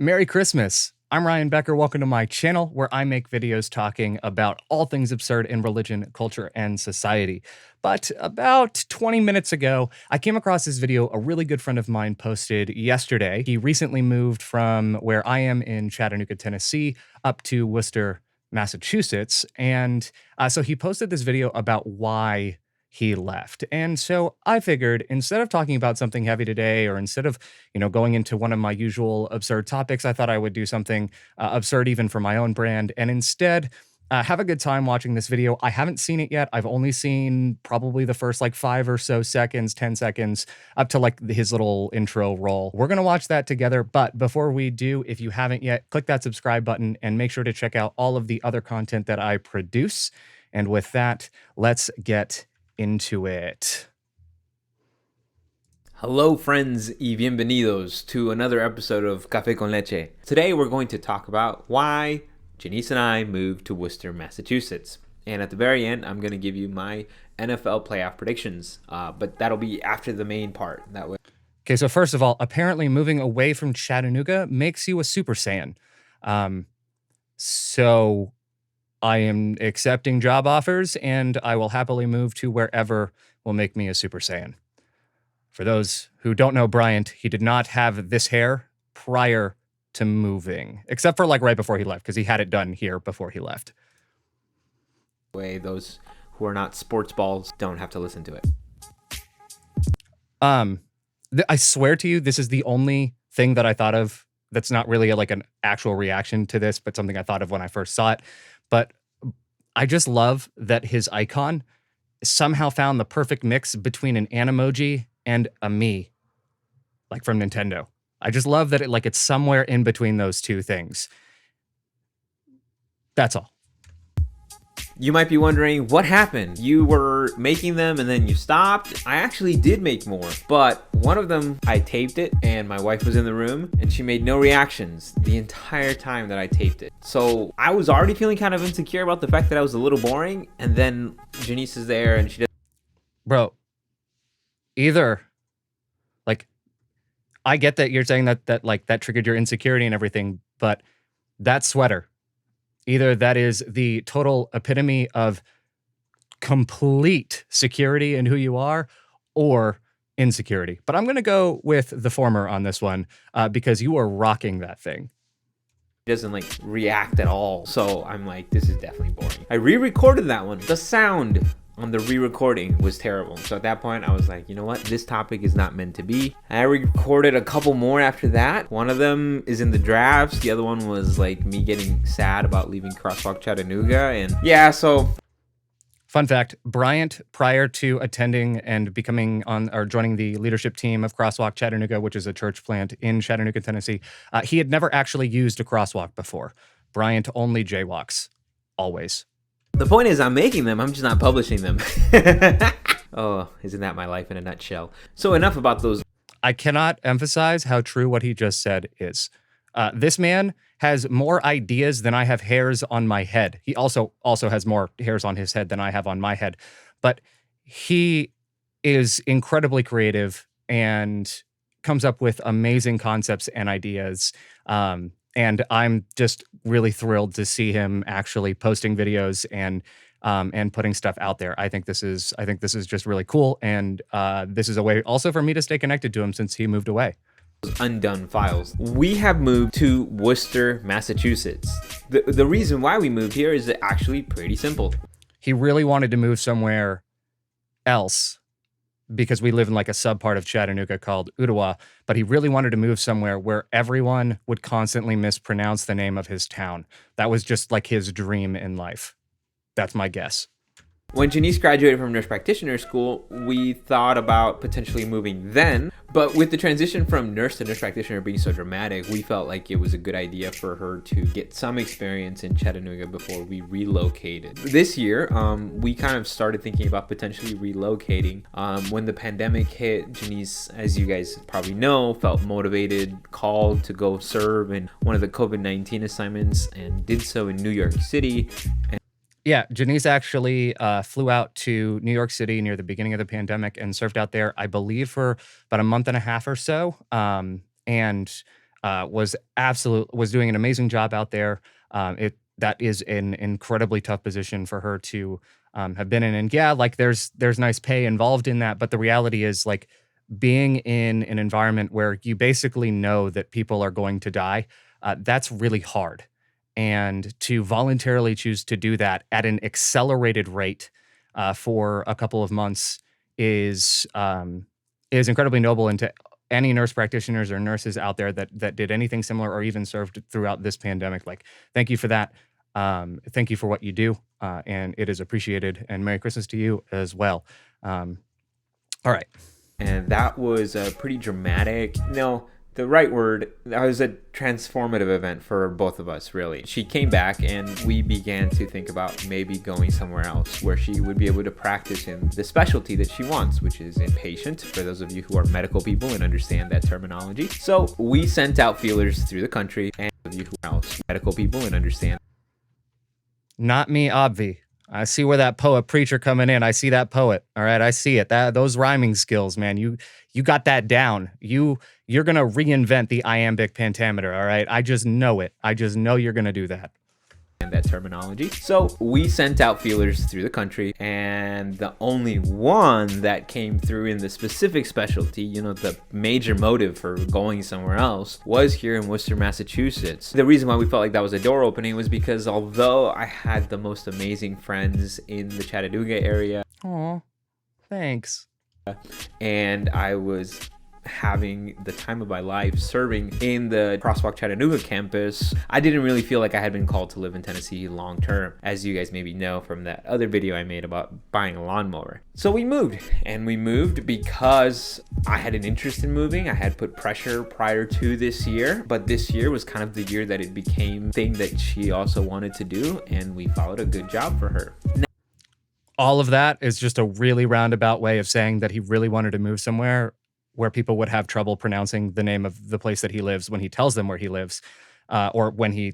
Merry Christmas. I'm Ryan Becker. Welcome to my channel where I make videos talking about all things absurd in religion, culture, and society. But about 20 minutes ago, I came across this video a really good friend of mine posted yesterday. He recently moved from where I am in Chattanooga, Tennessee, up to Worcester, Massachusetts. And so he posted this video about why he left. And so I figured instead of talking about something heavy today, or instead of, going into one of my usual absurd topics, I thought I would do something absurd even for my own brand. And instead, have a good time watching this video. I haven't seen it yet. I've only seen probably the first like 5 or so seconds, 10 seconds, up to like his little intro roll. We're going to watch that together. But before we do, if you haven't yet, click that subscribe button and make sure to check out all of the other content that I produce. And with that, let's get into it. Hello friends y bienvenidos to another episode of Café con Leche. Today we're going to talk about why Janice and I moved to Worcester, Massachusetts. And at the very end, I'm going to give you my NFL playoff predictions, but that'll be after the main part. That way. Okay, so first of all, apparently moving away from Chattanooga makes you a Super Saiyan. So I am accepting job offers, and I will happily move to wherever will make me a Super Saiyan. For those who don't know Bryant, he did not have this hair prior to moving, except for like right before he left, because he had it done here before he left. Way those who are not sports balls don't have to listen to it. I swear to you, this is the only thing that I thought of that's not really like an actual reaction to this, but something I thought of when I first saw it. But I just love that his icon somehow found the perfect mix between an Animoji and a me, like from Nintendo. I just love that it's somewhere in between those two things. That's all. You might be wondering what happened. You were making them and then you stopped. I actually did make more, but one of them I taped it and my wife was in the room and she made no reactions the entire time that I taped it. So I was already feeling kind of insecure about the fact that I was a little boring, and then Janice is there and she does. Bro, either I get that you're saying that triggered your insecurity and everything, but that sweater, either that is the total epitome of complete security in who you are, or insecurity. But I'm going to go with the former on this one, because you are rocking that thing. Doesn't react at all. So I'm like, this is definitely boring. I re-recorded that one. The sound on the re-recording was terrible. So at that point I was like, you know what? This topic is not meant to be. I recorded a couple more after that. One of them is in the drafts. The other one was like me getting sad about leaving Crosswalk Chattanooga. And yeah, so fun fact, Bryant, prior to attending and becoming on or joining the leadership team of Crosswalk Chattanooga, which is a church plant in Chattanooga, Tennessee, he had never actually used a crosswalk before. Bryant only jaywalks, always. The point is I'm making them, I'm just not publishing them. Oh, isn't that my life in a nutshell? So enough about those. I cannot emphasize how true what he just said is. This man has more ideas than I have hairs on my head. He also has more hairs on his head than I have on my head. But he is incredibly creative and comes up with amazing concepts and ideas. And I'm just really thrilled to see him actually posting videos and putting stuff out there. I think this is just really cool. And this is a way also for me to stay connected to him since he moved away. Undone files. We have moved to Worcester, Massachusetts. The reason why we moved here is actually pretty simple. He really wanted to move somewhere else because we live in like a sub part of Chattanooga called Ottawa, but he really wanted to move somewhere where everyone would constantly mispronounce the name of his town. That was just like his dream in life. That's my guess. When Janice graduated from nurse practitioner school, we thought about potentially moving then, but with the transition from nurse to nurse practitioner being so dramatic, we felt like it was a good idea for her to get some experience in Chattanooga before we relocated. This year, we kind of started thinking about potentially relocating. When the pandemic hit, Janice, as you guys probably know, felt motivated, called to go serve in one of the COVID-19 assignments and did so in New York City. Yeah, Janice actually flew out to New York City near the beginning of the pandemic and served out there, I believe, for about a month and a half or so. And was doing an amazing job out there. It that is an incredibly tough position for her to have been in. And yeah, like there's nice pay involved in that, but the reality is like being in an environment where you basically know that people are going to die, that's really hard. And to voluntarily choose to do that at an accelerated rate for a couple of months is is incredibly noble. And to any nurse practitioners or nurses out there that did anything similar or even served throughout this pandemic, like thank you for that. Thank you for what you do, and it is appreciated. And Merry Christmas to you as well. Um, all right. And that was a pretty dramatic, no, the right word, that was a transformative event for both of us, really. She came back and we began to think about maybe going somewhere else where she would be able to practice in the specialty that she wants, which is inpatient, for those of you who are medical people and understand that terminology. So we sent out feelers through the country, and those of you who are else medical people and understand. Not me, Obvi. I see where that poet preacher coming in. I see that poet. All right, I see it. That those rhyming skills, man. You got that down. You're gonna reinvent the iambic pentameter. All right, I just know it. I just know you're gonna do that. And that terminology. So we sent out feelers through the country, and the only one that came through in the specific specialty, you know, the major motive for going somewhere else, was here in Worcester, Massachusetts. The reason why we felt like that was a door opening was because although I had the most amazing friends in the Chattanooga area, Aw, thanks. and I was having the time of my life serving in the Crosswalk Chattanooga campus, I didn't really feel like I had been called to live in Tennessee long term, as you guys maybe know from that other video I made about buying a lawnmower. So we moved, and we moved because I had an interest in moving. I had put pressure prior to this year, but this year was kind of the year that it became a thing that she also wanted to do, and we followed a good job for her. All of that is just a really roundabout way of saying that he really wanted to move somewhere where people would have trouble pronouncing the name of the place that he lives when he tells them where he lives, or when he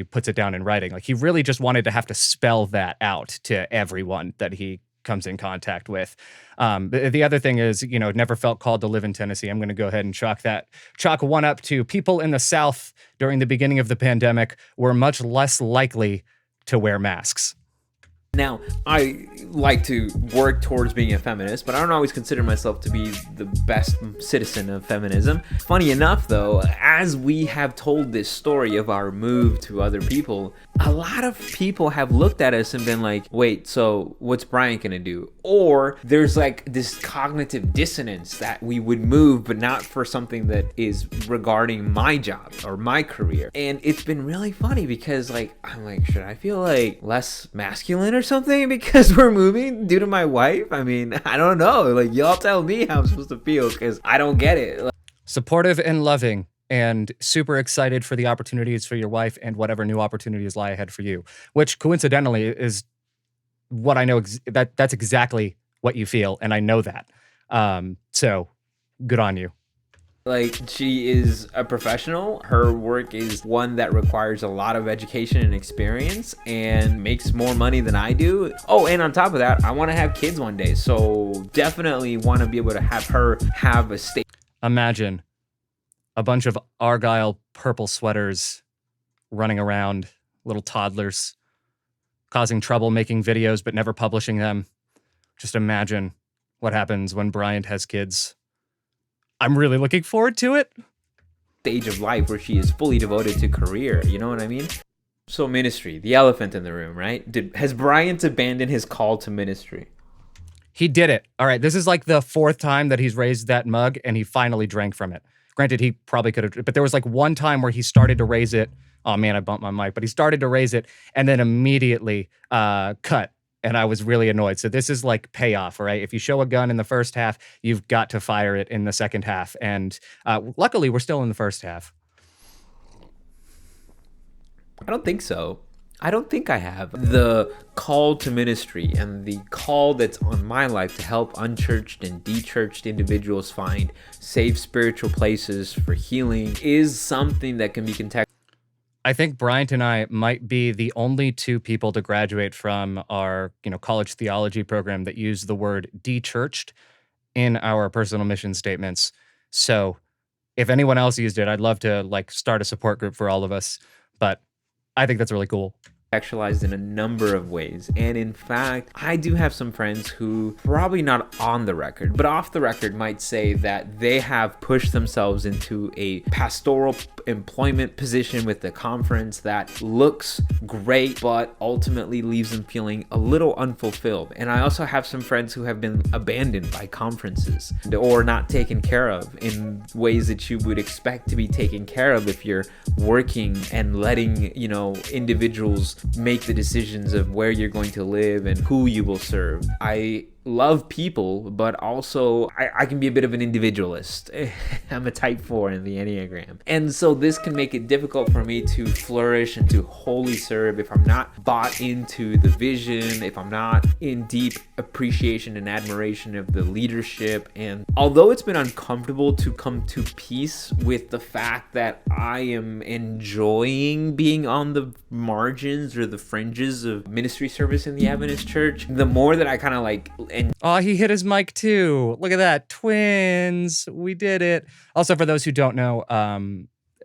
puts it down in writing. Like he really just wanted to have to spell that out to everyone that he comes in contact with. The other thing is, you know, never felt called to live in Tennessee. I'm going to go ahead and chalk one up to people in the South during the beginning of the pandemic were much less likely to wear masks. Now, I like to work towards being a feminist, but I don't always consider myself to be the best citizen of feminism. Funny enough, though, as we have told this story of our move to other people, a lot of people have looked at us and been like, wait, so what's Bryant gonna do? Or there's like this cognitive dissonance that we would move, but not for something that is regarding my job or my career. And it's been really funny because like, I'm like, should I feel like less masculine or something because we're moving due to my wife? I mean, I don't know. Like, y'all tell me how I'm supposed to feel because I don't get it. Like, supportive and loving, and super excited for the opportunities for your wife and whatever new opportunities lie ahead for you, which coincidentally is what I know that's exactly what you feel. And I know that. So good on you. Like, she is a professional. Her work is one that requires a lot of education and experience and makes more money than I do. Oh, and on top of that, I want to have kids one day. So definitely want to be able to have her have a state. Imagine a bunch of Argyle purple sweaters running around, little toddlers, causing trouble making videos but never publishing them. Just imagine what happens when Bryant has kids. I'm really looking forward to it. Stage of life where she is fully devoted to career, you know what I mean? So ministry, the elephant in the room, right? Has Bryant abandoned his call to ministry? He did it. All right, this is like the fourth time that he's raised that mug and he finally drank from it. Granted, he probably could have, but there was like one time where he started to raise it. Oh man, I bumped my mic, but he started to raise it and then immediately cut. And I was really annoyed. So this is like payoff, right? If you show a gun in the first half, you've got to fire it in the second half. And luckily, we're still in the first half. I don't think so. I don't think I have. The call to ministry and the call that's on my life to help unchurched and dechurched individuals find safe spiritual places for healing is something that can be contextualized. I think Bryant and I might be the only two people to graduate from our, college theology program that use the word dechurched in our personal mission statements. So if anyone else used it, I'd love to like start a support group for all of us. But I think that's really cool. Sexualized in a number of ways. And in fact, I do have some friends who, probably not on the record, but off the record, might say that they have pushed themselves into a pastoral employment position with the conference that looks great, but ultimately leaves them feeling a little unfulfilled. And I also have some friends who have been abandoned by conferences or not taken care of in ways that you would expect to be taken care of if you're working and letting, you know, individuals make the decisions of where you're going to live and who you will serve. I love people, but also I can be a bit of an individualist. I'm a type 4 in the Enneagram. And so this can make it difficult for me to flourish and to wholly serve if I'm not bought into the vision, if I'm not in deep appreciation and admiration of the leadership. And although it's been uncomfortable to come to peace with the fact that I am enjoying being on the margins or the fringes of ministry service in the Adventist church, the more that I kind of like... Oh, he hit his mic too. Look at that. Twins. We did it. Also, for those who don't know,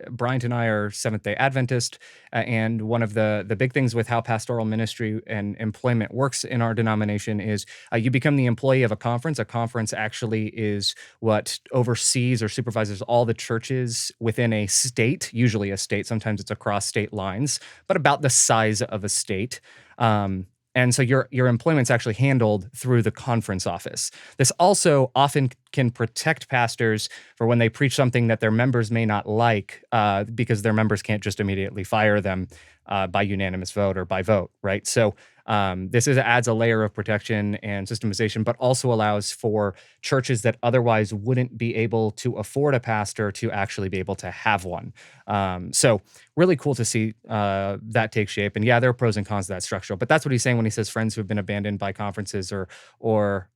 Bryant and I are Seventh-day Adventist, and one of the big things with how pastoral ministry and employment works in our denomination is you become the employee of a conference. A conference actually is what oversees or supervises all the churches within a state, usually a state. Sometimes it's across state lines, but about the size of a state. And so your employment's actually handled through the conference office. This also often can protect pastors for when they preach something that their members may not like, because their members can't just immediately fire them by unanimous vote or by vote, right? So this adds a layer of protection and systemization, but also allows for churches that otherwise wouldn't be able to afford a pastor to actually be able to have one. So really cool to see that take shape. And yeah, there are pros and cons to that structure, but that's what he's saying when he says friends who have been abandoned by conferences or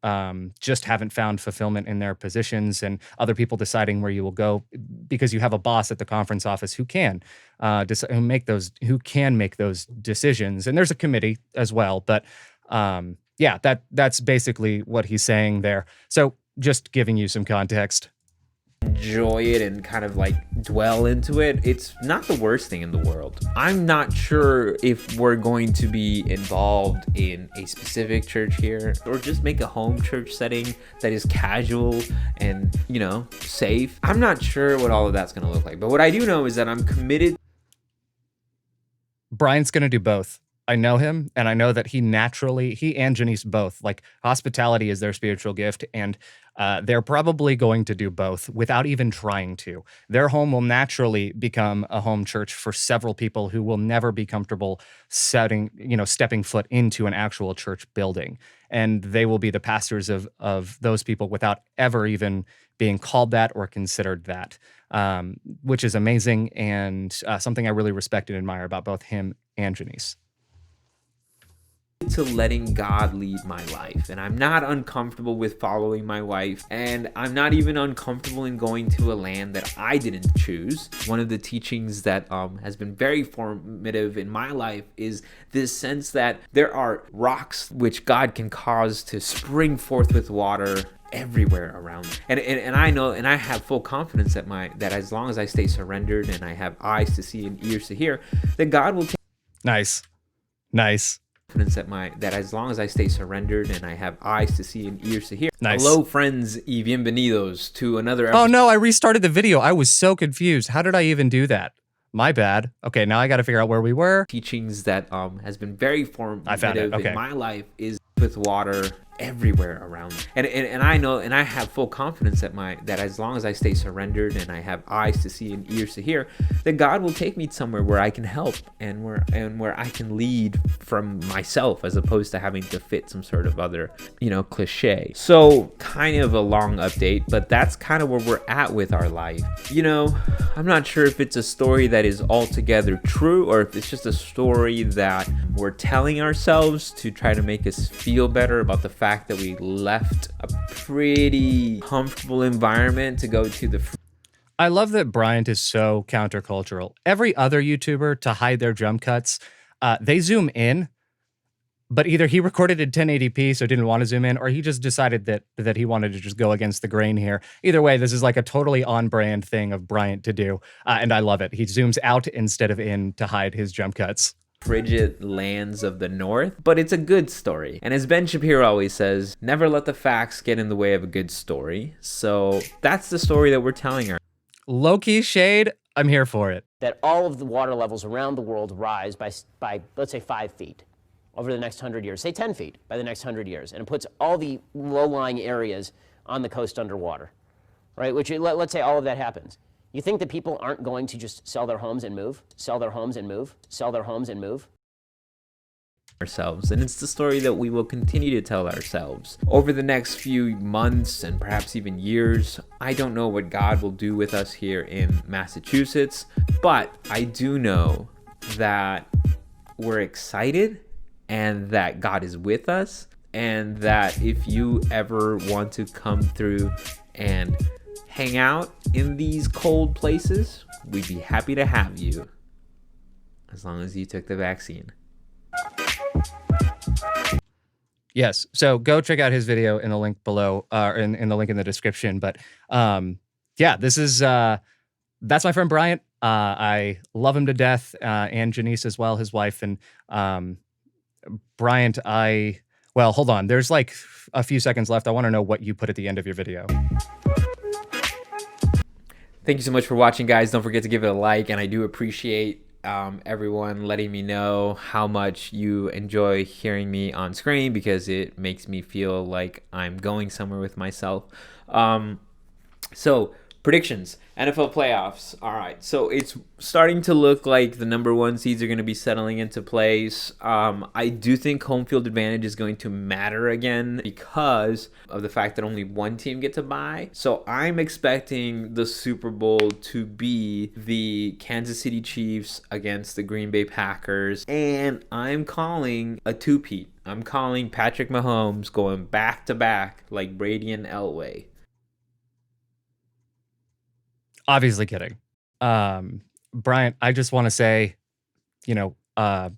just haven't found fulfillment in their positions, and other people deciding where you will go because you have a boss at the conference office who can make those decisions. And there's a committee as well, but yeah, that's basically what he's saying there. So just giving you some context. Enjoy it and kind of like dwell into it. It's not the worst thing in the world. I'm not sure if we're going to be involved in a specific church here or just make a home church setting that is casual and, you know, safe. I'm not sure what all of that's going to look like, but what I do know is that I'm committed. Brian's going to do both. I know him, and I know that he and Janice both, like, hospitality is their spiritual gift, and they're probably going to do both without even trying to. Their home will naturally become a home church for several people who will never be comfortable stepping foot into an actual church building. And they will be the pastors of those people without ever even being called that or considered that, which is amazing and something I really respect and admire about both him and Janice. To letting God lead my life, and I'm not uncomfortable with following my wife, and I'm not even uncomfortable in going to a land that I didn't choose. One of the teachings that has been very formative in my life is this sense that there are rocks which God can cause to spring forth with water everywhere around me. And I know, and I have full confidence that as long as I stay surrendered and I have eyes to see and ears to hear, that God will take Nice. that as long as I stay surrendered and I have eyes to see and ears to hear. Nice. Hello, friends, y bienvenidos to another episode. Oh no, I restarted the video. I was so confused. How did I even do that? My bad. Okay, now I got to figure out where we were. Teachings that has been very formative Okay. in my life is with water everywhere around me. And I know, and I have full confidence that as long as I stay surrendered and I have eyes to see and ears to hear, that God will take me somewhere where I can help and where I can lead from myself as opposed to having to fit some sort of other, cliche. So kind of a long update, but that's kind of where we're at with our life. I'm not sure if it's a story that is altogether true or if it's just a story that we're telling ourselves to try to make us feel better about the fact that we left a pretty comfortable environment to go to the... I love that Bryant is so countercultural. Every other YouTuber, to hide their jump cuts, they zoom in but either he recorded in 1080p, so didn't want to zoom in, or he just decided that he wanted to just go against the grain here. Either way, this is like a totally on-brand thing of Bryant to do, and I love it. He zooms out instead of in to hide his jump cuts. Frigid lands of the north, but it's a good story. And as Ben Shapiro always says, never let the facts get in the way of a good story. So that's the story that we're telling her. Low-key shade, I'm here for it. That all of the water levels around the world rise by let's say 5 feet over the next 100 years, say 10 feet by the next 100 years, and it puts all the low-lying areas on the coast underwater, right? Which, let's say all of that happens. You think that people aren't going to just sell their homes and move, sell their homes and move, sell their homes and move? Ourselves, and it's the story that we will continue to tell ourselves over the next few months and perhaps even years. I don't know what God will do with us here in Massachusetts, but I do know that we're excited and that God is with us, and that if you ever want to come through and hang out in these cold places, we'd be happy to have you, as long as you took the vaccine. Yes, so go check out his video in the link below, in the link in the description. But yeah, this is that's my friend Bryant. I love him to death, and Janice as well, his wife. And Bryant, well, hold on. There's like a few seconds left. I want to know what you put at the end of your video. Thank you so much for watching, guys. Don't forget to give it a like, and I do appreciate everyone letting me know how much you enjoy hearing me on screen, because it makes me feel like I'm going somewhere with myself. So predictions, NFL playoffs. All right, so it's starting to look like the number one seeds are going to be settling into place. I do think home field advantage is going to matter again because of the fact that only one team gets a bye. So I'm expecting the Super Bowl to be the Kansas City Chiefs against the Green Bay Packers, and I'm calling a two-peat. I'm calling Patrick Mahomes going back-to-back like Brady and Elway. Obviously kidding. Bryant, I just want to say, I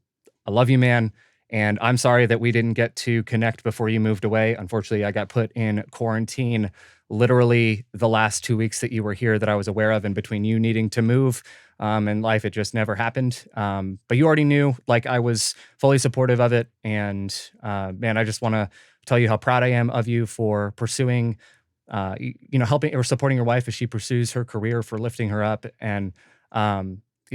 love you, man. And I'm sorry that we didn't get to connect before you moved away. Unfortunately, I got put in quarantine literally the last 2 weeks that you were here that I was aware of, in between you needing to move and life. It just never happened. But you already knew, like, I was fully supportive of it. And man, I just want to tell you how proud I am of you for pursuing helping or supporting your wife as she pursues her career, for lifting her up, and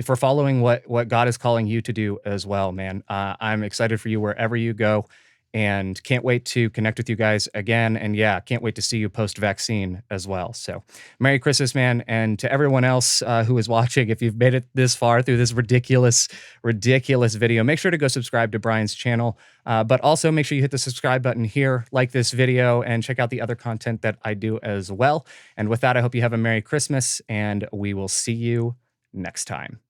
for following what God is calling you to do as well, man. I'm excited for you wherever you go, and can't wait to connect with you guys again. And yeah, can't wait to see you post-vaccine as well. So Merry Christmas, man. And to everyone else who is watching, if you've made it this far through this ridiculous video, make sure to go subscribe to Brian's channel. But also make sure you hit the subscribe button here, like this video, and check out the other content that I do as well. And with that, I hope you have a Merry Christmas, and we will see you next time.